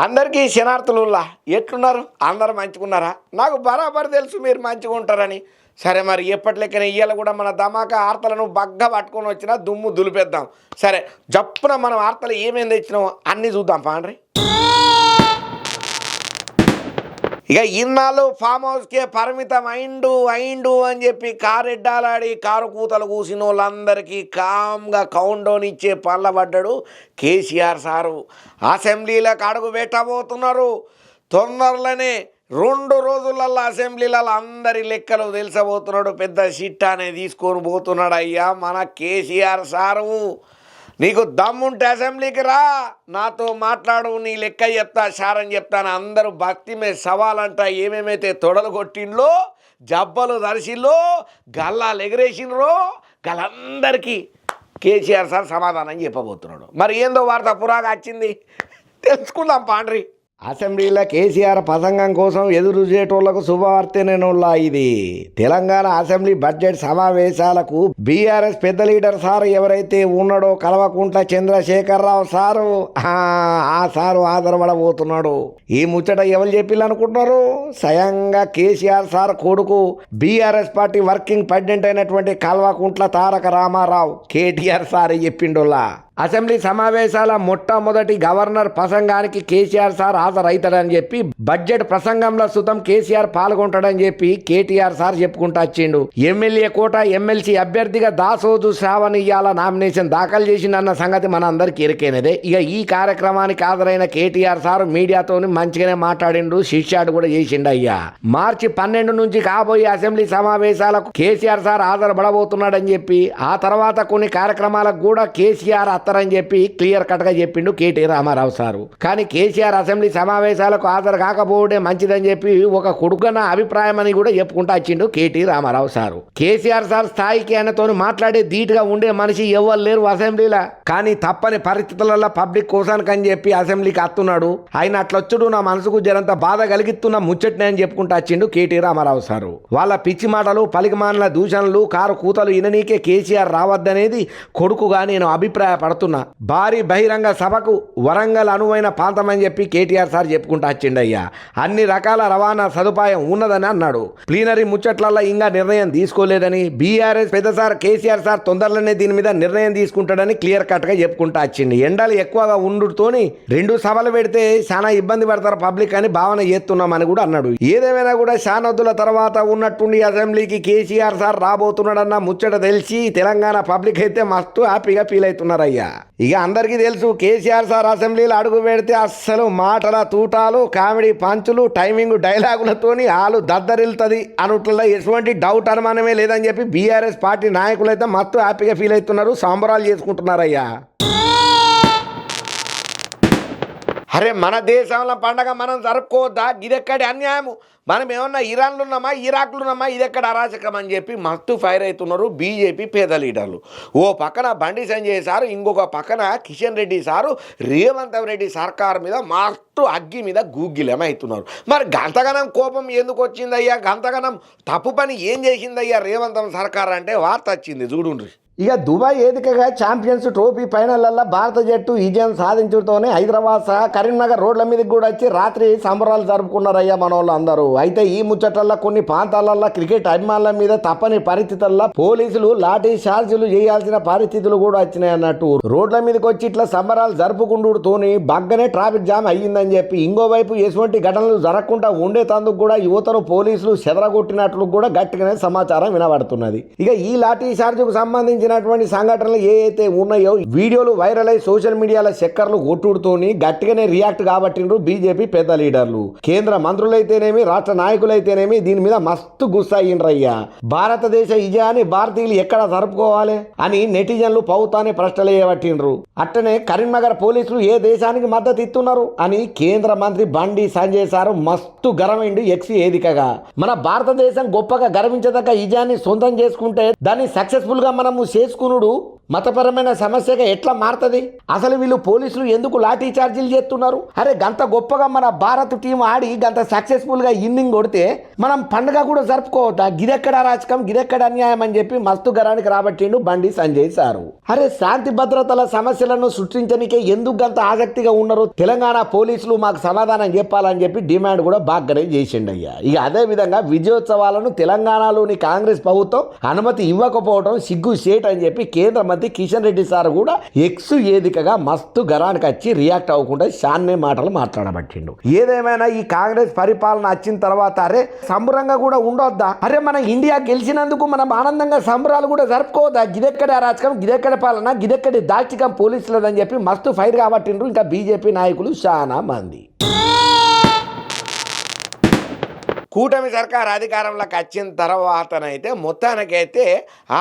అందరికీ శనార్థులుల్లా ఎట్లున్నారు? అందరు మంచిగున్నారా? నాకు బరాబర్ తెలుసు మీరు మంచిగా ఉంటారని. సరే, మరి ఎప్పటిలెక్కనే ఇయ్యాల కూడా మన ధమాకా ఆర్తలను బగ్గ పట్టుకొని వచ్చినా దుమ్ము దులిపేద్దాం. సరే, జప్పున మనం ఆర్తలు ఏమేమి తెచ్చినామో అన్నీ చూద్దాం పాండ్రి. ఇక ఇన్నాళ్ళు ఫామ్ హౌస్కే పరిమితం అయిండు అని చెప్పి కారు ఎడ్డాలాడి కారు కూతలు కూసిన వాళ్ళందరికీ కామ్గా కౌంట్ డౌన్ ఇచ్చే పనుల పడ్డాడు కేసీఆర్ సారు. అసెంబ్లీలకు అడుగు పెట్టబోతున్నారు. తొందరలోనే 2 రోజులలో అసెంబ్లీలలో అందరి లెక్కలు తెలిసబోతున్నాడు. పెద్ద సిట్టానే తీసుకొని పోతున్నాడు అయ్యా మన కేసీఆర్ సారు. నీకు దమ్ముంటే అసెంబ్లీకి రా, నాతో మాట్లాడు, నీ లెక్క చెప్తా, సారని చెప్తాను. అందరూ భక్తి మీద సవాలంట. ఏమేమైతే తొడలు కొట్టిండ్లో, జబ్బలు దర్శిల్లో, గల్లాలు ఎగరేసినరో గలందరికీ కేసీఆర్ సార్ సమాధానం చెప్పబోతున్నాడు. మరి ఏందో వార్త పురాగా వచ్చింది తెలుసుకుందాం పాండ్రి. అసెంబ్లీలో కేసీఆర్ ప్రసంగం కోసం ఎదురు చూసేటోళ్లకు శుభవార్తేనేనోళ్ళ ఇది. తెలంగాణ అసెంబ్లీ బడ్జెట్ సమావేశాలకు బీఆర్ఎస్ పెద్ద లీడర్ సారు ఎవరైతే ఉన్నాడో కల్వకుంట్ల చంద్రశేఖరరావు సారు, ఆ సారు ఆధారపడబోతున్నాడు. ఈ ముచ్చట ఎవరు చెప్పిల్లనుకుంటున్నారు? స్వయంగా కేసీఆర్ సార్ కొడుకు బీఆర్ఎస్ పార్టీ వర్కింగ్ ప్రెసిడెంట్ అయినటువంటి కల్వకుంట్ల తారక రామారావు కేటీఆర్ సార్ చెప్పిండోలా. అసెంబ్లీ సమావేశాల మొట్టమొదటి గవర్నర్ ప్రసంగానికి కేసీఆర్ సార్ హాజరవుతాడని చెప్పి, బడ్జెట్ ప్రసంగంలో సుతం కేసీఆర్ పాల్గొంటాడని చెప్పి కేటీఆర్ సార్ చెప్పుకుంటూ వచ్చిండు. ఎమ్మెల్యే కోట ఎమ్మెల్సీ అభ్యర్థిగా దాసోజు శ్రావణ్ ఇయ్యాల నామినేషన్ దాఖలు చేసిందన్న సంగతి మన అందరికి ఎరికైనదే. ఇక ఈ కార్యక్రమానికి హాజరైన కేటీఆర్ సార్ మీడియాతో మంచిగానే మాట్లాడిండు, శిష్యాడు కూడా చేసిండు అయ్యా. మార్చి 12 నుంచి కాబోయే అసెంబ్లీ సమావేశాలకు కేసీఆర్ సార్ హాజరుపడబోతున్నాడని చెప్పి, ఆ తర్వాత కొన్ని కార్యక్రమాలకు కూడా కేసీఆర్ అని చెప్పి క్లియర్ కట్ గా చెప్పిండు కేటీ రామారావు సారు. కానీ కేసీఆర్ అసెంబ్లీ సమావేశాలకు హాజరు కాకపోవడే మంచిదని చెప్పి ఒక కొడుకున్న అభిప్రాయం అని కూడా చెప్పుకుంటా వచ్చిండు KT Rama Rao sir. KCR sir స్థాయికి ఆయనతో మాట్లాడే ధీటుగా ఉండే మనిషి ఎవరు లేరు అసెంబ్లీలో. కానీ తప్పని పరిస్థితులలో పబ్లిక్ కోసానికి అని చెప్పి అసెంబ్లీకి అత్తున్నాడు. ఆయన అట్లొచ్చుడు నా మనసుకు జరంత బాధ కలిగిస్తున్న ముచ్చట్నే అని చెప్పుకుంటా వచ్చిండు కేటీ రామారావు సారు. వాళ్ళ పిచ్చి మాటలు, పలికిమానల దూషణలు, కారు కూతలు ఇననీకే కేసీఆర్ రావద్దనేది కొడుకుగా నేను అభిప్రాయపడుతున్నా. భారీ బహిరంగ సభకు వరంగల్ అనువైన ప్రాంతమని చెప్పి కేటీఆర్ సార్ చెప్పుకుంటూ వచ్చిండయ్యా. అన్ని రకాల రవాణా సదుపాయం ఉన్నదని అన్నాడు. ప్లీనరీ ముచ్చట్లలో ఇంకా నిర్ణయం తీసుకోలేదని, బీఆర్ఎస్ పెద్ద సార్ కేసీఆర్ సార్ తొందరలోనే దీని మీద నిర్ణయం తీసుకుంటాడని క్లియర్ కట్ గా చెప్పుకుంటూ వచ్చింది. ఎండలు ఎక్కువగా ఉండుతోని 2 సభలు పెడితే చాలా ఇబ్బంది పడతారు పబ్లిక్ అని భావన చేస్తున్నామని కూడా అన్నాడు. ఏదేమైనా కూడా శానొద్దుల తర్వాత ఉన్నట్టుండి అసెంబ్లీకి కేసీఆర్ సార్ రాబోతున్నాడన్న ముచ్చట తెలిసి తెలంగాణ పబ్లిక్ అయితే మస్తు హ్యాపీగా ఫీల్ అవుతున్నారయ్యా. ఇక అందరికీ తెలుసు కేసీఆర్ సార్ అసెంబ్లీలో అడుగు పెడితే అస్సలు మాటల తూటాలు, కామెడీ పంచులు, టైమింగ్ డైలాగులతోని ఆలు దద్దరిల్తుంది అనుట్లలో ఎటువంటి డౌట్ అనుమానమే లేదని చెప్పి బీఆర్ఎస్ పార్టీ నాయకులు అయితే మస్తు హ్యాపీగా ఫీల్ అవుతున్నారు, సంబరాలు చేసుకుంటున్నారయ్యా. అరే, మన దేశంలో పండగ మనం జరుపుకోవద్దా? ఇదెక్కడి అన్యాయము. మనం ఏమన్నా ఇరాన్లు ఉన్నామా, ఇరాక్లు ఉన్నామా? ఇదెక్కడ అరాచకం అని చెప్పి మస్తు ఫైర్ అవుతున్నారు బీజేపీ పేద లీడర్లు. ఓ పక్కన బండి సంజయ్ సారు, ఇంకొక పక్కన కిషన్ రెడ్డి సారు రేవంత్ రెడ్డి సర్కార్ మీద మస్తు అగ్గి మీద గూగిలేమవుతున్నారు. మరి గంతగనం కోపం ఎందుకు వచ్చిందయ్యా? గంతగనం తప్పు పని ఏం చేసిందయ్యా రేవంత్ సర్కార్ అంటే వార్త వచ్చింది చూడుండ్రి. ఇక దుబాయ్ వేదికగా ఛాంపియన్స్ ట్రోఫీ ఫైనళ్లలో భారత జట్టు విజయం సాధించడంతోనే హైదరాబాద్ సహా కరీంనగర్ రోడ్ల మీదకి కూడా వచ్చి రాత్రి సంబరాలు జరుపుకున్నారయ్యా మన వాళ్ళు అందరూ. అయితే ఈ ముచ్చట్లలో కొన్ని ప్రాంతాలలో క్రికెట్ అభిమానుల మీద తప్పని పరిస్థితుల్లో పోలీసులు లాఠీ చార్జీలు చేయాల్సిన పరిస్థితులు కూడా వచ్చినాయి అన్నట్టు. రోడ్ల మీదకి వచ్చి ఇట్లా సంబరాలు జరుపుకుంటూతోని బగ్గనే ట్రాఫిక్ జామ్ అయ్యిందని చెప్పి, ఇంకోవైపు ఎటువంటి ఘటనలు జరగకుండా ఉండేతందుకు కూడా యువతను పోలీసులు చెదరగొట్టినట్లు కూడా గట్టిగానే సమాచారం వినబడుతున్నది. ఇక ఈ లాఠీ చార్జీకు సంబంధించి సంఘటనలు ఏవైతే ఉన్నాయో వీడియోలు వైరల్ అయి సోషల్ మీడియాలో చక్కర్లు కొట్టుడుతోని గట్టిగానే రియాక్ట్ కాబట్టిండ్రు బీజేపీ పెద్ద లీడర్లు. కేంద్ర మంత్రులైతేనేమి, రాష్ట్ర నాయకులైతేనేమి దీని మీద మస్తు గుస్సాయిండ్రయ్యా. భారతదేశ విజయాన్ని భారతీయులు ఎక్కడ జరుపుకోవాలి అని నెటిజన్లు పౌతానే ప్రశ్నలు చేయబట్టిండ్రు. అట్టనే కరీంనగర్ పోలీసులు ఏ దేశానికి మద్దతు ఇస్తున్నారు అని కేంద్ర మంత్రి బండి సంజయ్ సారు మస్తు గర్వమైండు ఎక్స్ వేదికగా. మన భారతదేశం గొప్పగా గర్వించదగ్గ విజయాన్ని సొంతం చేసుకుంటే దాన్ని సక్సెస్ఫుల్ గా మనము చేసుకునుడు మతపరమైన సమస్యగా ఎట్లా మారుతుంది? అసలు వీళ్ళు పోలీసులు ఎందుకు లాఠీ చార్జీలు చేస్తున్నారు? అరే గంత గొప్పగా మన భారత్ టీం ఆడి గంత సక్సెస్ఫుల్గా ఇన్నింగ్ కొడితే మనం పండుగ కూడా జరుపుకోవద్దా? గిదెక్కడ అరాచకం, గిదెక్కడ అన్యాయం అని చెప్పి మస్తు గరానికి రాబట్టిండు బండి సంజయ్ సారు. అరే శాంతి భద్రతల సమస్యలను సృష్టించడానికే ఎందుకు గంత ఆసక్తిగా ఉన్నారు? తెలంగాణ పోలీసులు మాకు సమాధానం చెప్పాలని చెప్పి డిమాండ్ కూడా బాగానే చేసిండయ్యా. ఇక అదే విధంగా విజయోత్సవాలను తెలంగాణలోని కాంగ్రెస్ ప్రభుత్వం అనుమతి ఇవ్వకపోవడం సిగ్గు సేట్ అని చెప్పి కేంద్ర మంత్రి కిషన్ రెడ్డి సార్ కూడా ఎక్స్ వేదికగా మస్తు గరానికి వచ్చి రియాక్ట్ అవ్వకుండా శాన్నే మాటలు మాట్లాడబట్టిండు. ఏదేమైనా ఈ కాంగ్రెస్ పరిపాలన వచ్చిన తర్వాత అరే సంబరంగా కూడా ఉండొద్దా? అరే మన ఇండియా గెలిచినందుకు మనం ఆనందంగా సంబరాలు కూడా జరుపుకోవద్దా? గిదెక్కడి అరాచకం, గిదెక్కడి పాలన, గిదెక్కడి దాల్చికం పోలీసులదని చెప్పి మస్తు ఫైర్ కాబట్టిండ్రు ఇంకా బీజేపీ నాయకులు చాలా మంది. కూటమి సర్కార్ అధికారంలోకి వచ్చిన తర్వాతనైతే మొత్తానికైతే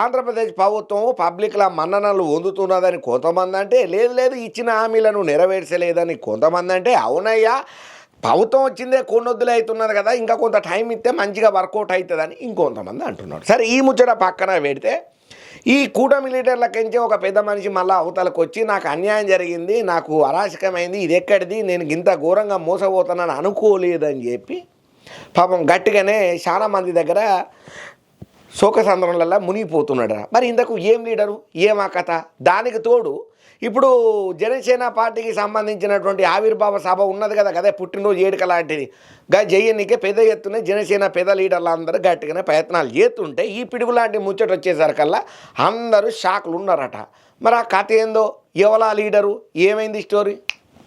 ఆంధ్రప్రదేశ్ ప్రభుత్వం పబ్లిక్ల మన్ననలు పొందుతున్నదని కొంతమంది అంటే, లేదు ఇచ్చిన హామీలను నెరవేర్చలేదని కొంతమంది అంటే, అవునయ్యా ప్రభుత్వం వచ్చిందే కొన్నొద్దులే అవుతున్నది కదా, ఇంకా కొంత టైం ఇస్తే మంచిగా వర్కౌట్ అవుతుందని ఇంకొంతమంది అంటున్నారు. సరే ఈ ముచ్చట పక్కన పెడితే ఈ కూటమి లీడర్లకించే ఒక పెద్ద మనిషి మళ్ళీ అవతలకు వచ్చి నాకు అన్యాయం జరిగింది, నాకు అరాచకమైంది, ఇది ఎక్కడిది, నేను ఇంత ఘోరంగా మోసపోతానని అనుకోలేదని చెప్పి పాపం గట్టిగానే చాలా మంది దగ్గర శోకసంద్రంలలో మునిగిపోతున్నాడు. మరి ఇంతకు ఏం లీడరు, ఏమా కథ? దానికి తోడు ఇప్పుడు జనసేన పార్టీకి సంబంధించినటువంటి ఆవిర్భావ సభ ఉన్నది కదా, అదే పుట్టినరోజు వేడుక లాంటిది జయ్యనికే పెద్ద ఎత్తున జనసేన పెద్ద లీడర్లు అందరూ గట్టిగానే ప్రయత్నాలు చేస్తుంటే ఈ పిడుగు లాంటి ముచ్చట వచ్చేసరికల్లా అందరూ షాక్లు ఉన్నారట. మరి ఆ కథ ఏందో, ఎవలా లీడరు, ఏమైంది స్టోరీ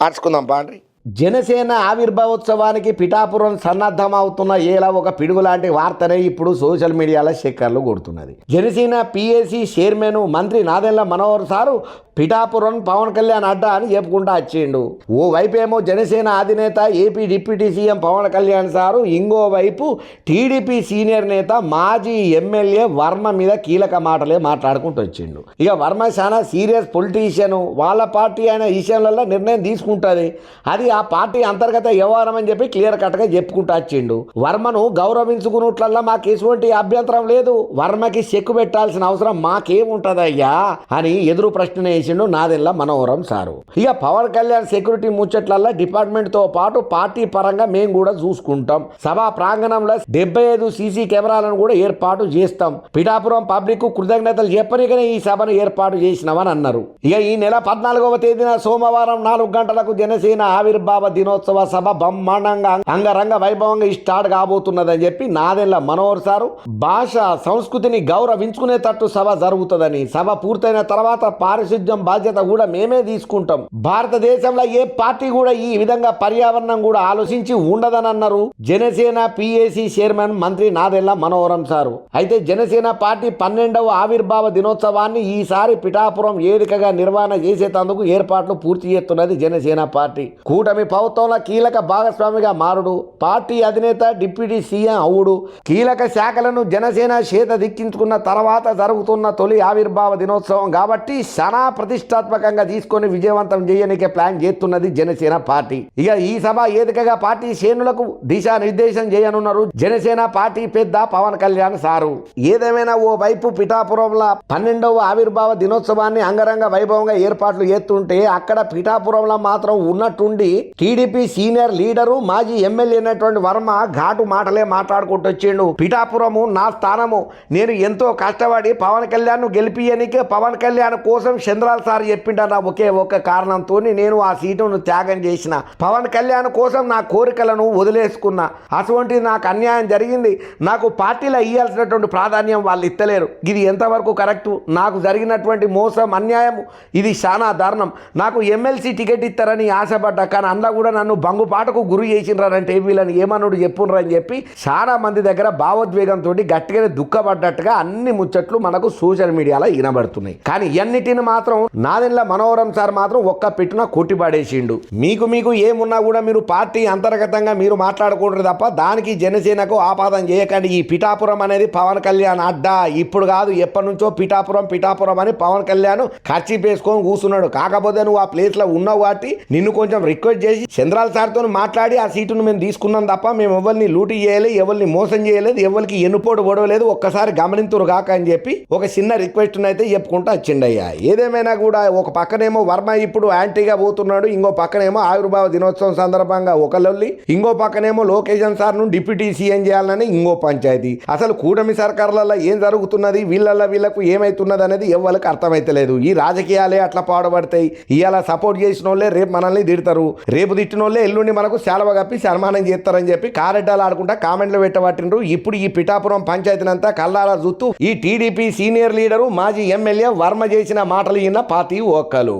అర్చుకుందాం పాండ్రి. జనసేన ఆవిర్భావోత్సవానికి పిఠాపురం సన్నద్ధమవుతున్న ఏలా ఒక పిడుగు లాంటి వార్తనే ఇప్పుడు సోషల్ మీడియాలో చక్కర్లు కొడుతున్నది. జనసేన పిఏసీ చైర్మన్ మంత్రి నాదెళ్ల మనోహర్ సారు పిఠాపురం పవన్ కళ్యాణ్ అడ్డా అని చెప్పుకుంటా వచ్చిండు. ఓ వైపేమో జనసేన అధినేత AP deputy CM Pawan Kalyan sir, ఇంకోవైపు టీడీపీ సీనియర్ నేత మాజీ ఎమ్మెల్యే వర్మ మీద కీలక మాటలే మాట్లాడుకుంటూ వచ్చిండు. ఇక వర్మ చాలా సీరియస్ పొలిటీషియన్, వాళ్ళ పార్టీ అయిన విషయంలో నిర్ణయం తీసుకుంటుంది, అది ఆ పార్టీ అంతర్గత వ్యవహారం అని చెప్పి క్లియర్ కట్గా చెప్పుకుంటూ వచ్చిండు. వర్మను గౌరవించుకున్నట్లల్లా మాకు ఎటువంటి అభ్యంతరం లేదు, వర్మకి చెక్కు పెట్టాల్సిన అవసరం మాకేముంటదయ్యా అని ఎదురు ప్రశ్న వేసిండు నాదెళ్ల మనోహరం సారు. ఇక పవన్ కళ్యాణ్ సెక్యూరిటీ ముచ్చట్లల్లా డిపార్ట్మెంట్ తో పాటు పార్టీ పరంగా మేము కూడా చూసుకుంటాం, సభా ప్రాంగణంలో 75 సీసీ కెమెరాలను కూడా ఏర్పాటు చేస్తాం, పిఠాపురం పబ్లిక్ కృతజ్ఞతలు చెప్పనికనే ఈ సభను ఏర్పాటు చేసినామని అన్నారు. ఇక ఈ నెల 14వ తేదీన సోమవారం 4 గంటలకు జనసేన ఆవిర్భావ దినోత్సవ సభ బ్రహ్మాండంగా అంగరంగ వైభవంగా స్టార్ట్ కాబోతున్నదని చెప్పి నాదెళ్ల మనోహర్ సారు భాష సంస్కృతిని గౌరవించుకునేటట్టు సభ జరుగుతుందని, సభ పూర్తయిన తర్వాత పారిశుద్ధ్యం బాధ్యత కూడా మేమే తీసుకుంటాం, భారతదేశంలో ఏ పార్టీ కూడా ఈ విధంగా పర్యావరణం కూడా ఆలోచించి ఉండదని అన్నారు జనసేన పిఏసీ చైర్మన్ మంత్రి నాదెళ్ల మనోహరం సారు. అయితే జనసేన పార్టీ 12వ ఆవిర్భావ దినోత్సవాన్ని ఈసారి పిఠాపురం వేదికగా నిర్వహణ చేసేందుకు ఏర్పాట్లు పూర్తి చేస్తున్నది జనసేన పార్టీ. కూటమి ప్రభుత్వంలో కీలక భాగస్వామిగా మారుడు, పార్టీ అధినేత డిప్యూటీ సీఎం అవుడు, కీలక శాఖలను జనసేన చేత దిక్కించుకున్న తర్వాత జరుగుతున్న తొలి ఆవిర్భావ దినోత్సవం కాబట్టి చాలా ప్రతిష్టాత్మకంగా తీసుకొని విజయవంతం చేయనికే ప్లాన్ చేస్తున్నది జనసేన పార్టీ. ఇక ఈ సభ వేదికగా పార్టీ శ్రేణులకు దిశానిర్దేశం చేయనున్నారు జనసేన పార్టీ పెద్ద పవన్ కళ్యాణ్ సారు. ఏదేమైనా ఓ వైపు పిఠాపురంలో 12వ ఆవిర్భావ దినోత్సవాన్ని అంగరంగ వైభవంగా ఏర్పాట్లు చేస్తుంటే అక్కడ పిఠాపురంలో మాత్రం ఉన్నట్టుండి టీడీపీ సీనియర్ లీడరు మాజీ ఎమ్మెల్యే అయినటువంటి వర్మ ఘాటు మాటలే మాట్లాడుకుంటూ వచ్చిండు. పిఠాపురము నా స్థానము, నేను ఎంతో కష్టపడి పవన్ కళ్యాణ్ గెలిపియనికే పవన్ కళ్యాణ్ కోసం చంద్రాల్ సార్ చెప్పిండన్న ఒకే ఒక్క కారణంతో నేను ఆ సీటును త్యాగం చేసిన, పవన్ కళ్యాణ్ కోసం నా కోరికలను వదిలేసుకున్నా, అటువంటి నాకు అన్యాయం జరిగింది, నాకు పార్టీలో ఇవ్వాల్సినటువంటి ప్రాధాన్యం వాళ్ళు ఇస్తలేరు, ఇది ఎంతవరకు కరెక్టు, నాకు జరిగినటువంటి మోసం అన్యాయం ఇది చాలా దారుణం, నాకు ఎమ్మెల్సీ టికెట్ ఇస్తారని ఆశపడ్డా కానీ అందులో కూడా నన్ను బంగుపాటకు గురి చేసినారంటే వీళ్ళని ఏమన్నాడు చెప్పుండ్రని చెప్పి చాలా మంది దగ్గర భావోద్వేగంతో గట్టిగానే దుఃఖపడ్డట్టుగా అన్ని ముచ్చట్లు మనకు సోషల్ మీడియాలో వినబడుతున్నాయి. కానీ ఎన్నిటిని మాత్రం నాదెళ్ల మనోహరం సార్ మాత్రం ఒక్క పెట్టున కొట్టిపడేసిండు. మీకు ఏమున్నా కూడా మీరు పార్టీ అంతర్గతంగా మీరు మాట్లాడకూడదు తప్ప దానికి జనసేనకు ఆపాదం చేయకండి. ఈ పిఠాపురం అనేది పవన్ కళ్యాణ్ అడ్డా, ఇప్పుడు కాదు ఎప్పటి నుంచో పిఠాపురం అని పవన్ కళ్యాణ్ ఖర్చు వేసుకొని కూర్చున్నాడు. కాకపోతే నువ్వు ఆ ప్లేస్ లో ఉన్నావు కాబట్టి నిన్ను కొంచెం రిక్వెస్ట్ రిక్వెస్ట్ చేసి చంద్రాల సార్తో మాట్లాడి ఆ సీటును మేము తీసుకున్నాం తప్ప మేము ఎవరిని లూటీ చేయలేదు, ఎవరిని మోసం చేయలేదు, ఎవరికి ఎన్నుపోటు పొడవలేదు, ఒక్కసారి గమనింతురు కాక అని చెప్పి ఒక చిన్న రిక్వెస్ట్ అయితే చెప్పుకుంటూ వచ్చిండయ్యా. ఏదేమైనా కూడా ఒక పక్కనేమో వర్మ ఇప్పుడు యాంటీగా పోతున్నాడు, ఇంకో పక్కనేమో ఆవిర్భావ దినోత్సవం సందర్భంగా ఒక లొల్లి, ఇంకో పక్కనేమో లోకేషన్ సార్ ను డిప్యూటీ సీఎం చేయాలని ఇంకో పంచాయతీ. అసలు కూటమి సర్కారులలో ఏం జరుగుతున్నది, వీళ్ళకు ఏమైతున్నది అనేది ఎవరికి అర్థమైతలేదు. ఈ రాజకీయాలే అట్లా పాడుపడతాయి. ఇవాళ సపోర్ట్ చేసిన వాళ్ళే రేపు మనల్ని తిడతారు, రేపు తిట్టిన వాళ్ళే ఎల్లుండి మనకు సెలవు కప్పి సన్మానం చేస్తారని చెప్పి కారెడ్డాలు ఆడుకుంటా కామెంట్లు పెట్టబట్టిండ్రు. ఇప్పుడు ఈ పిఠాపురం పంచాయతీనంతా కల్లారా చూస్తూ ఈ టీడీపీ సీనియర్ లీడరు మాజీ ఎమ్మెల్యే వర్మ చేసిన మాటలు విన్న పాతి ఒక్కలు.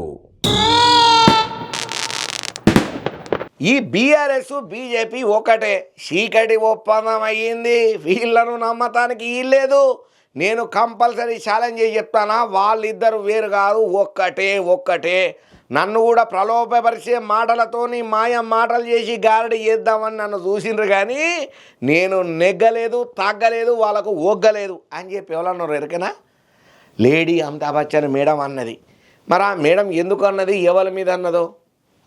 ఈ బీఆర్ఎస్ బీజేపీ ఒకటే, చీకటి ఒప్పందం అయ్యింది. వీళ్ళను నమ్మటానికి వీల్లేదు. నేను కంపల్సరీ ఛాలెంజ్ చేసి చెప్తానా, వాళ్ళిద్దరు వేరు కాదు, ఒక్కటే. నన్ను కూడా ప్రలోభపరిచే మాటలతోని మాయ మాటలు చేసి గారడి చేద్దామని నన్ను చూసిండ్రు, కానీ నేను నెగ్గలేదు, తగ్గలేదు, వాళ్ళకు ఒగ్గలేదు అని చెప్పి ఎవరన్నారు ఎరకనా? లేడీ అమితాబ్ బచ్చన్ మేడం అన్నది. మరి ఆ మేడం ఎందుకు అన్నది, ఎవరి మీద అన్నదో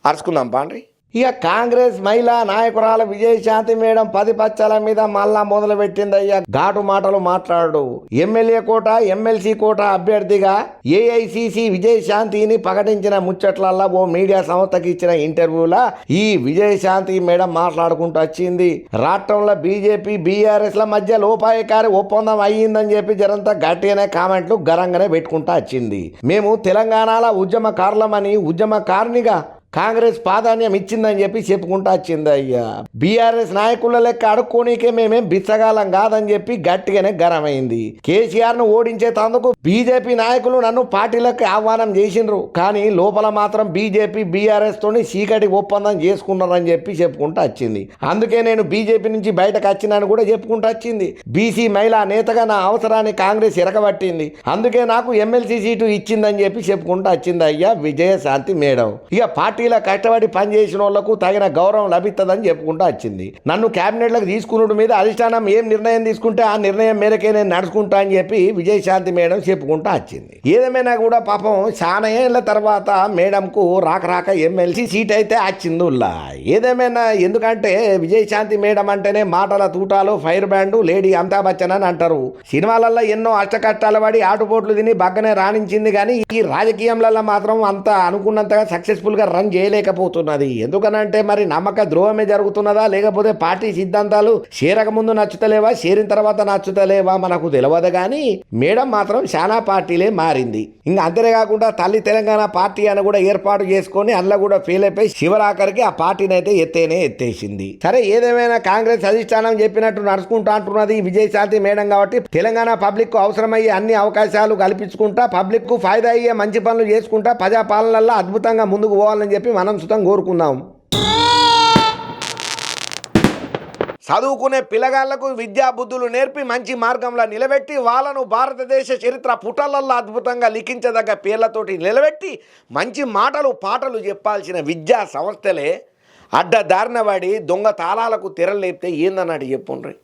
అరుచుకుందాం పాండ్రి. ఇక కాంగ్రెస్ మహిళా నాయకురాలు విజయశాంతి మేడం 10 పచ్చల మీద మళ్ళా మొదలు పెట్టిందయ్యా ఘాటు మాటలు మాట్లాడు. ఎమ్మెల్యే కోట, ఎమ్మెల్సీ కోట అభ్యర్థిగా ఏఐసిసి విజయశాంతిని ప్రకటించిన ముచ్చట్లల్లా ఓ మీడియా సంస్థకి ఇచ్చిన ఇంటర్వ్యూలా ఈ విజయశాంతి మేడం మాట్లాడుకుంటూ వచ్చింది. రాష్ట్రంలో బీజేపీ బీఆర్ఎస్ ల మధ్య లోపాయకారి ఒప్పందం అయ్యిందని చెప్పి జరంతా గట్టిగానే కామెంట్లు గరంగానే పెట్టుకుంటూ వచ్చింది. మేము తెలంగాణలో ఉద్యమకారులమని, ఉద్యమకారునిగా కాంగ్రెస్ ప్రాధాన్యం ఇచ్చిందని చెప్పి చెప్పుకుంటా వచ్చింది అయ్యా. బీఆర్ఎస్ నాయకుల లెక్క అడుక్కోనికే మేమేం బిచ్చగాలం కాదని చెప్పి గట్టిగానే గరమైంది. కేసీఆర్ ను ఓడించేందుకు బీజేపీ నాయకులు నన్ను పార్టీలకు ఆహ్వానం చేసిండ్రు, కానీ లోపల మాత్రం బీజేపీ బీఆర్ఎస్ తోని చీకటి ఒప్పందం చేసుకున్నారని చెప్పి చెప్పుకుంటా వచ్చింది. అందుకే నేను బీజేపీ నుంచి బయటకు వచ్చినాను కూడా చెప్పుకుంటా వచ్చింది. బీసీ మహిళా నేతగా నా అవసరాన్ని కాంగ్రెస్ ఎరగబట్టింది, అందుకే నాకు ఎమ్మెల్సీ సీటు ఇచ్చిందని చెప్పి చెప్పుకుంటా వచ్చింది అయ్యా విజయశాంతి మేడం. ఇక పార్టీలో కష్టపడి పనిచేసిన వాళ్లకు తగిన గౌరవం లభిస్తుందని చెప్పుకుంటూ వచ్చింది. నన్ను క్యాబినెట్లకు తీసుకున్నట్టు మీద అధిష్టానం ఏం నిర్ణయం తీసుకుంటే ఆ నిర్ణయం మేరకే నేను నడుచుకుంటా అని చెప్పి విజయశాంతి మేడం చెప్పుకుంటూ వచ్చింది. ఏదేమైనా కూడా పాపం చాలా ఏళ్ల తర్వాత మేడంకు రాక ఎమ్మెల్సీ సీట్ అయితే వచ్చిందిలా. ఏదేమైనా ఎందుకంటే విజయశాంతి మేడం అంటేనే మాటల తూటాలు, firebrand, lady Amitabh Bachchan అని అంటారు. సినిమాలలో ఎన్నో అష్టకష్టాలు పడి ఆటుపోట్లు తిని బగ్గనే రాణించింది, కానీ ఈ రాజకీయంలలో మాత్రం అంత అనుకున్నంతగా సక్సెస్ఫుల్ గా రన్ చేయలేకపోతున్నది. ఎందుకనంటే మరి నమ్మక ద్రోహమే జరుగుతున్నదా, లేకపోతే పార్టీ సిద్ధాంతాలు చేరక ముందు నచ్చుతలేవా, చేరిన తర్వాత నచ్చుతలేవా మనకు తెలియదు, కానీ మేడం మాత్రం చాలా పార్టీలే మారింది. ఇంకా అంతేకాకుండా తల్లి తెలంగాణ పార్టీ అని కూడా ఏర్పాటు చేసుకొని అందులో కూడా ఫెయిల్ అయిపోయి శివరాఖరికి ఆ పార్టీని అయితే ఎత్తేసింది. సరే ఏదేమైనా కాంగ్రెస్ అధిష్టానం చెప్పినట్టు నడుచుకుంటా అంటున్నది విజయశాంతి మేడం కాబట్టి తెలంగాణ పబ్లిక్ కు అవసరమయ్యే అన్ని అవకాశాలు కల్పించుకుంటా, పబ్లిక్ కు ఫైదా అయ్యే మంచి పనులు చేసుకుంటా ప్రజాపాలనలో అద్భుతంగా ముందుకు పోవాలని చెప్పి మనం సుతం కోరుకుందాం. చదువుకునే పిల్లగాళ్లకు విద్యా బుద్ధులు నేర్పి మంచి మార్గంలో నిలబెట్టి వాళ్ళను భారతదేశ చరిత్ర పుటలల్లో అద్భుతంగా లిఖించదగ్గ పేర్లతోటి నిలబెట్టి మంచి మాటలు పాటలు చెప్పాల్సిన విద్యా సంస్థలే అడ్డదారిన పడి దొంగ తాళాలకు తెరలు లేపితే ఏందన్నట్టు చెప్పుండ్రి.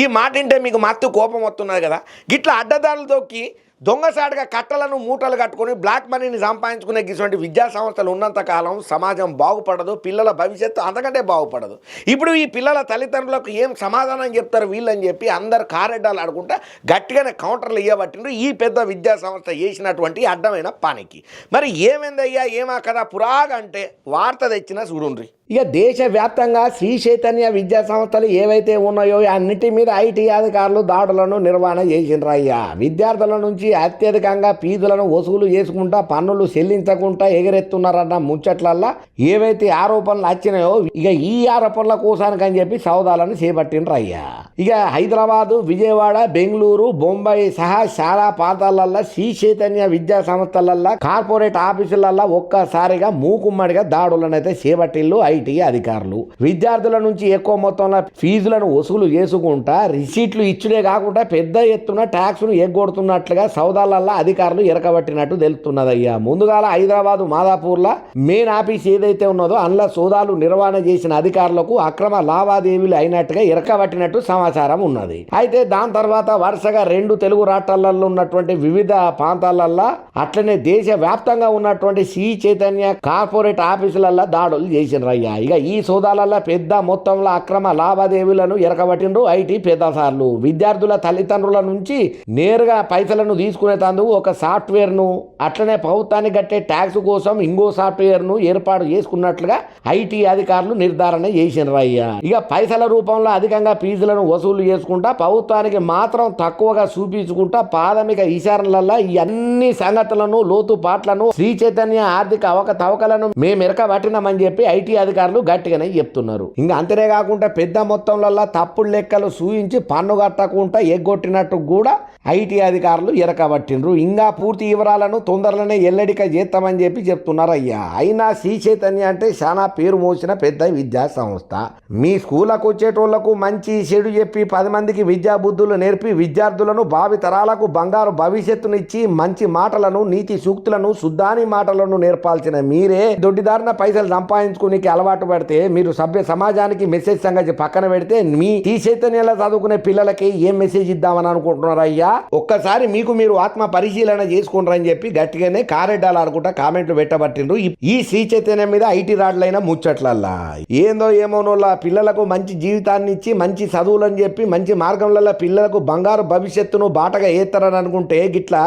ఈ మాట వింటే మీకు మత్తు కోపం వస్తున్నది కదా. గిట్లా అడ్డదారులు తొక్కి దొంగసాటుగా కట్టలను మూటలు కట్టుకొని బ్లాక్ మనీని సంపాదించుకునే ఇటువంటి విద్యా సంస్థలు ఉన్నంతకాలం సమాజం బాగుపడదు, పిల్లల భవిష్యత్తు అంతకంటే బాగుపడదు. ఇప్పుడు ఈ పిల్లల తల్లిదండ్రులకు ఏం సమాధానం చెప్తారు వీళ్ళని చెప్పి అందరు కారెడ్డాలు ఆడుకుంటా గట్టిగానే కౌంటర్లు ఇవ్వబట్టిండ్రు ఈ పెద్ద విద్యా సంస్థ చేసినటువంటి అడ్డమైన పనికి. మరి ఏమైందయ్యా ఏమా కదా పురాగంటే వార్త తెచ్చినా చూడుండ్రి. ఇక దేశవ్యాప్తంగా శ్రీ చైతన్య విద్యా సంస్థలు ఏవైతే ఉన్నాయో అన్నిటి మీద ఐటీ అధికారులు దాడులను నిర్వహణ చేసిండ్రయ్యా. విద్యార్థుల నుంచి అత్యధికంగా ఫీజులను వసూలు చేసుకుంటా పన్నులు చెల్లించకుండా ఎగరెత్తున్నారన్న ముచ్చట్లల్లా ఏవైతే ఆరోపణలు వచ్చినాయో ఇక ఈ ఆరోపణల కోసానికి అని చెప్పి సౌదాలను చేపట్టిండ్రయ్యా. ఇక హైదరాబాదు, విజయవాడ, బెంగళూరు, బొంబాయి సహా చాలా ప్రాంతాలల్లో శ్రీ చైతన్య విద్యా సంస్థలల్లో కార్పొరేట్ ఆఫీసులల్లో ఒక్కసారిగా మూకుమ్మడిగా దాడులను అయితే చేపట్టిల్లు ఐటీ అధికారులు. విద్యార్థుల నుంచి ఎక్కువ మొత్తంలో ఫీజులను వసూలు చేసుకుంటా రిసీట్లు ఇచ్చుడే కాకుండా పెద్ద ఎత్తున ట్యాక్స్ ను ఎగ్గొడుతున్నట్లుగా సౌదాలల్లో అధికారులు ఎరకబట్టినట్టు తెలుస్తున్నదయ్యా. ముందుగాల హైదరాబాదు మాదాపూర్లో మెయిన్ ఆఫీస్ ఏదైతే ఉన్నదో అందులో సోదాలు నిర్వహణ చేసిన అధికారులకు అక్రమ లావాదేవీలు అయినట్టుగా ఎరకబట్టినట్టు సమాచారం ఉన్నది. అయితే దాని తర్వాత వరుసగా 2 తెలుగు రాష్ట్రాలలో ఉన్నటువంటి వివిధ ప్రాంతాలల్లో అట్లనే దేశ వ్యాప్తంగా ఉన్నటువంటి శ్రీ చైతన్య కార్పొరేట్ ఆఫీసులలో దాడులు చేసినారు. చేసిండ్రయ్యా. ఇక ఈ సోదాలలో పెద్ద మొత్తంలో అక్రమ లావాదేవీలను ఎరకబట్టిండ్రు ఐటీ పెద్దసార్లు. విద్యార్థుల తల్లిదండ్రుల నుంచి నేరుగా పైసలను తీసుకునేందుకు ఒక సాఫ్ట్వేర్ను, అట్లనే ప్రభుత్వానికి కట్టే ట్యాక్స్ కోసం ఇంకో సాఫ్ట్వేర్ను ఏర్పాటు చేసుకున్నట్లుగా ఐటీ అధికారులు నిర్ధారణ చేసిండ్రయ్యా. ఇక పైసల రూపంలో అధికంగా ఫీజులను వసూలు చేసుకుంటా ప్రభుత్వానికి మాత్రం తక్కువగా చూపించుకుంటా ప్రాథమిక విచారణలలో ఈ అన్ని సంగతులను లోతుపాట్లను శ్రీ చైతన్య ఆర్థిక అవకతవకలను మేమెరకబట్టినామని చెప్పి ఐటీ అధికారులు గట్టిగానే చెప్తున్నారు. ఇంకా అంతనే కాకుండా పెద్ద మొత్తంలో తప్పుడు లెక్కలు చూయించి పన్ను కట్టకుండా ఎగ్గొట్టినట్టు కూడా ఐటీ అధికారులు ఎరకబట్టిండ్రు. ఇంకా పూర్తి వివరాలను తొందరలోనే ఎల్లడిక చేస్తామని చెప్పి చెప్తున్నారు అయ్యా. అయినా శ్రీ చైతన్య అంటే చాలా పేరు మోసిన పెద్ద విద్యా సంస్థ. మీ స్కూళ్ళకు వచ్చేటోళ్లకు మంచి చెడు చెప్పి 10 మందికి విద్యా బుద్ధులు నేర్పి విద్యార్థులను భావి తరాలకు బంగారు భవిష్యత్తునిచ్చి మంచి మాటలను, నీతి సూక్తులను, శుద్ధాని మాటలను నేర్పాల్సిన మీరే దొడ్డిదారిన పైసలు సంపాదించుకునేకి అలవాటు పడితే మీరు సభ్య సమాజానికి మెసేజ్ సంగతి పక్కన పెడితే మీ శ్రీ చైతన్యంలో చదువుకునే పిల్లలకి ఏం మెసేజ్ ఇద్దామని అనుకుంటున్నారు అయ్యా? ఒక్కసారి మీకు మీరు ఆత్మ పరిశీలన చేసుకుంటారని చెప్పి గట్టిగానే కారెడ్డాలు ఆడుకుంటా కామెంట్లు పెట్టబట్టిండ్రు ఈ శ్రీ చైతన్యం మీద ఐటీ రాడ్లైన ముచ్చట్లల్లా. ఏందో ఏమోనోళ్ళ పిల్లలకు మంచి జీవితాన్ని ఇచ్చి మంచి చదువులని చెప్పి మంచి మార్గంలో పిల్లలకు బంగారు భవిష్యత్తును బాటగా ఏస్తారని అనుకుంటే గిట్లా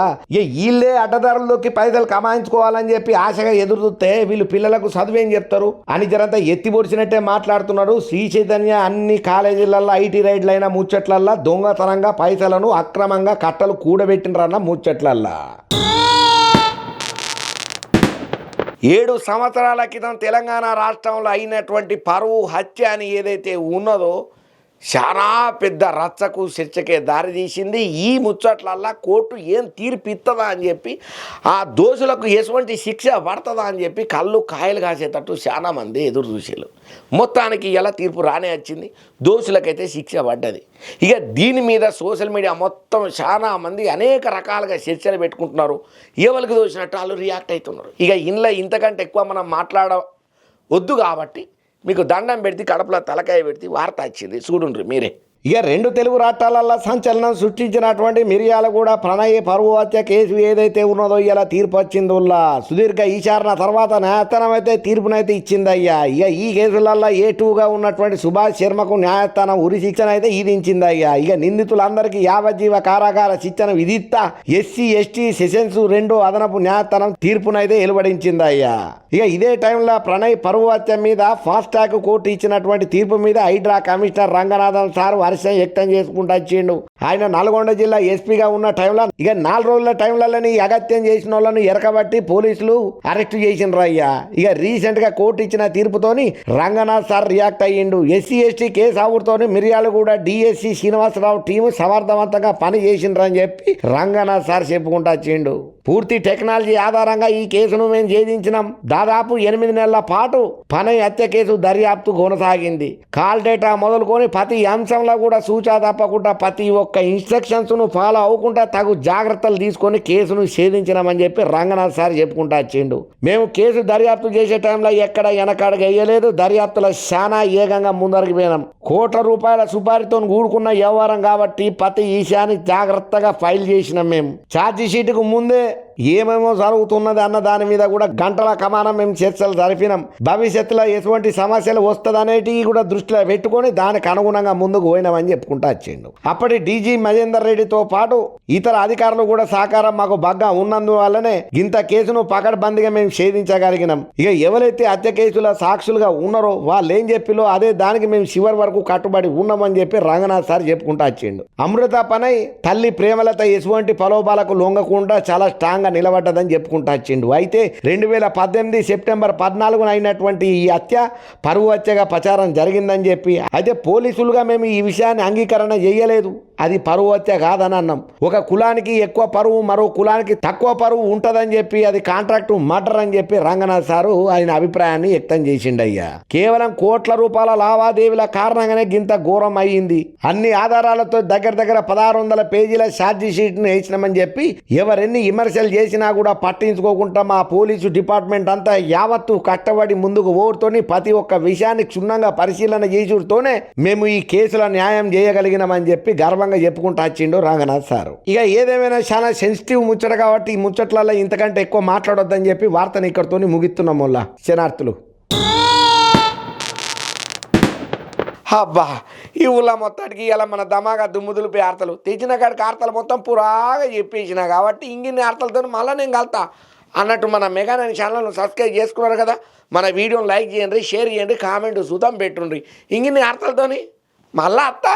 వీళ్ళే అడ్డదారుల్లోకి పైసలు కమాయించుకోవాలని చెప్పి ఆశగా ఎదురు చూస్తే వీళ్ళు పిల్లలకు చదువేం చెప్తారు అని జరంతా ఎత్తి పొడిచినట్టే మాట్లాడుతున్నాడు శ్రీ చైతన్య. అన్ని కాలేజీలలో ఐటీ రైడ్లైన ముచ్చట్లల్లా దొంగతనంగా పైసలను అక్రమంగా కట్టలు కూడబెట్టినరన్న ముచ్చట్లల్లా. 7 సంవత్సరాల క్రితం తెలంగాణ రాష్ట్రంలో అయినటువంటి పరువు హత్య అని ఏదైతే ఉన్నదో చాలా పెద్ద రచ్చకు చర్చకే దారితీసింది. ఈ ముచ్చట్లల్లా కోర్టు ఏం తీర్పు ఇస్తుందా అని చెప్పి, ఆ దోషులకు ఎటువంటి శిక్ష పడుతుందా అని చెప్పి కళ్ళు కాయలు కాసేటట్టు చాలా మంది ఎదురు చూసేలు. మొత్తానికి ఇలా తీర్పు రానే వచ్చింది, దోషులకైతే శిక్ష పడ్డది. ఇక దీని మీద సోషల్ మీడియా మొత్తం చాలా మంది అనేక రకాలుగా చర్చలు పెట్టుకుంటున్నారు. ఎవరికి దోచినట్టు వాళ్ళు రియాక్ట్ అవుతున్నారు. ఇక ఇంట్లో ఇంతకంటే ఎక్కువ మనం మాట్లాడవద్దు కాబట్టి మీకు దండం పెడితే కడపలో తలకాయ పెడితే వార్త వచ్చింది, చూడుండ్రి మీరే. ఇక 2 తెలుగు రాష్ట్రాలలో సంచలనం సృష్టించినటువంటి మిర్యాలగూడ ప్రణయ్ పరువు హత్య కేసు ఏదైతే ఉన్నదో ఇలా తీర్పు వచ్చిందిలా సుదీర్ఘ విచారణ తర్వాత న్యాయస్థానం అయితే తీర్పునైతే ఇచ్చిందయ్యా. ఇక ఈ కేసులలో A2గా ఉన్నటువంటి సుభాష్ శర్మకు న్యాయస్థానం ఉరి శిక్షణ అయితే విధించిందయ్యా. ఇక నిందితులందరికీ యావజ్జీవ కారాగార శిక్షణ విధిస్తా SC ST సెషన్స్ 2 అదనపు న్యాయస్థానం తీర్పునైతే వెలువడించిందయ్యా. ఇక ఇదే టైంలో ప్రణయ్ పరువు హత్య మీద ఫాస్ట్ ట్రాక్ కోర్టు ఇచ్చినటువంటి తీర్పు మీద హైడ్రా కమిషనర్ రంగనాథన్ సార్ వ్యక్తం చేసుకుంటూ వచ్చిండు. ఆయన నల్గొండ జిల్లా ఎస్పీగా ఉన్న టైంలో ఇక 4 రోజుల టైంలలోని అగత్యం చేసిన వాళ్ళను ఎరకబట్టి పోలీసులు అరెస్ట్ చేసిండ్రు అయ్యా. ఇక రీసెంట్ గా కోర్టు ఇచ్చిన తీర్పుతోని రంగనాథ్ సార్ రియాక్ట్ అయ్యిండు. SC ST కేసు ఆవుతోని మిర్యాలగూడ DSC శ్రీనివాసరావు టీము సమర్థవంతంగా పని చేసిండ్రు అని చెప్పి రంగనాథ్ సార్ చెప్పుకుంటూ వచ్చిండు. పూర్తి టెక్నాలజీ ఆధారంగా ఈ కేసును మేము ఛేదించినాం. దాదాపు 8 నెలల పాటు ప్రణయ్ హత్య కేసు దర్యాప్తు కొనసాగింది. కాల్ డేటా మొదలుకొని ప్రతి అంశంలో కూడా సూచన తప్పకుండా ప్రతి ఒక్క ఇన్స్ట్రక్షన్స్ ను ఫాలో అవ్వకుండా తగు జాగ్రత్తలు తీసుకొని కేసును ఛేదించినామని చెప్పి రంగనాథ్ సార్ చెప్పుకుంటా వచ్చిండు. మేము కేసు దర్యాప్తు చేసే టైంలో ఎక్కడ వెనకాడగా వేయలేదు, దర్యాప్తులో చాలా ఏకంగా ముందరికి పోయినాం. కోట్ల రూపాయల సుపారీతో కూడుకున్న వ్యవహారం కాబట్టి ప్రతి విషయాన్ని జాగ్రత్తగా ఫైల్ చేసినాం. మేము ఛార్జీ షీట్కు ముందే ఏమేమో జరుగుతున్నది అన్న దాని మీద కూడా గంటల కమానం మేము చర్చలు జరిపినాం. భవిష్యత్తులో ఎటువంటి సమస్యలు వస్తుందనేటివి కూడా దృష్టిలో పెట్టుకొని దానికి అనుగుణంగా ముందుకు పోయినామని చెప్పుకుంటా వచ్చిండు. అప్పటి DG మహేందర్ రెడ్డితో పాటు ఇతర అధికారులు కూడా సహకారం మాకు బాగా ఉన్నందువల్లనే ఇంత కేసును పకడ్బందీగా మేము ఛేదించగలిగినాం. ఇక ఎవరైతే హత్య కేసుల సాక్షులుగా ఉన్నారో వాళ్ళు ఏం చెప్పిలో అదే దానికి మేము చివరి వరకు కట్టుబడి ఉన్నామని చెప్పి రంగనాథ్ సార్ చెప్పుకుంటా వచ్చిండు. అమృత పనై తల్లి ప్రేమలత ఎటువంటి ప్రలోభాలకు లొంగకుండా చాలా స్ట్రాంగ్ నిలబడ్డదని చెప్పుకుంటా వచ్చిండు. అయితే 2018 సెప్టెంబర్ 14న అయినటువంటి ఈ హత్య పరువు హత్యగా ప్రచారం జరిగిందని చెప్పి, అయితే పోలీసులుగా మేము ఈ విషయాన్ని అంగీకరణ చేయలేదు, అది పరువు హత్య కాదని అన్నాం. ఒక కులానికి ఎక్కువ పరువు మరో కులానికి తక్కువ పరువు ఉంటదని చెప్పి అది కాంట్రాక్ట్ మర్డర్ అని చెప్పి రంగనాథ్ సారు ఆయన అభిప్రాయాన్ని వ్యక్తం చేసిండయ్యా. కేవలం కోట్ల రూపాయల లావాదేవీల కారణంగానే గింత ఘోరం అయ్యింది. అన్ని ఆధారాలతో దగ్గర 1600 పేజీల ఛార్జీ షీట్ ను వేసినామని చెప్పి ఎవరెన్ని విమర్శలు చేసినా కూడా పట్టించుకోకుండా మా పోలీసు డిపార్ట్మెంట్ అంతా యావత్తు కట్టబడి ముందుకు ఓడుతోని ప్రతి ఒక్క విషయాన్ని క్షుణ్ణంగా పరిశీలన చేసుడుతోనే మేము ఈ కేసుల న్యాయం చేయగలిగినామని చెప్పి గర్వంగా చెప్పుకుంటూ వచ్చిండు రంగనాథ్ సార్. ఇక ఏదేమైనా చాలా సెన్సిటివ్ ముచ్చట కాబట్టి ఈ ముచ్చట్లలో ఇంతకంటే ఎక్కువ మాట్లాడొద్దని చెప్పి వార్తని ఇక్కడితోని ముగిస్తున్నాం. శనార్థులు. అబ్బా ఈ ఊళ్ళో మొత్తానికి ఇలా మన దమాగా దుమ్ముదులిపే ఆర్తలు తెచ్చిన కాడికి ఆర్తలు మొత్తం పురాగా చెప్పేసిన కాబట్టి ఇంగిన్ని ఆర్తలతో మళ్ళీ నేను కలుతా అన్నట్టు మన మెగానని ఛానల్ను సబ్స్క్రైబ్ చేసుకున్నారు కదా, మన వీడియోని లైక్ చేయండి, షేర్ చేయండి, కామెంట్ సుతం పెట్టుండ్రి. ఇంగిన్ని ఆర్తలతోని మళ్ళా అత్తా.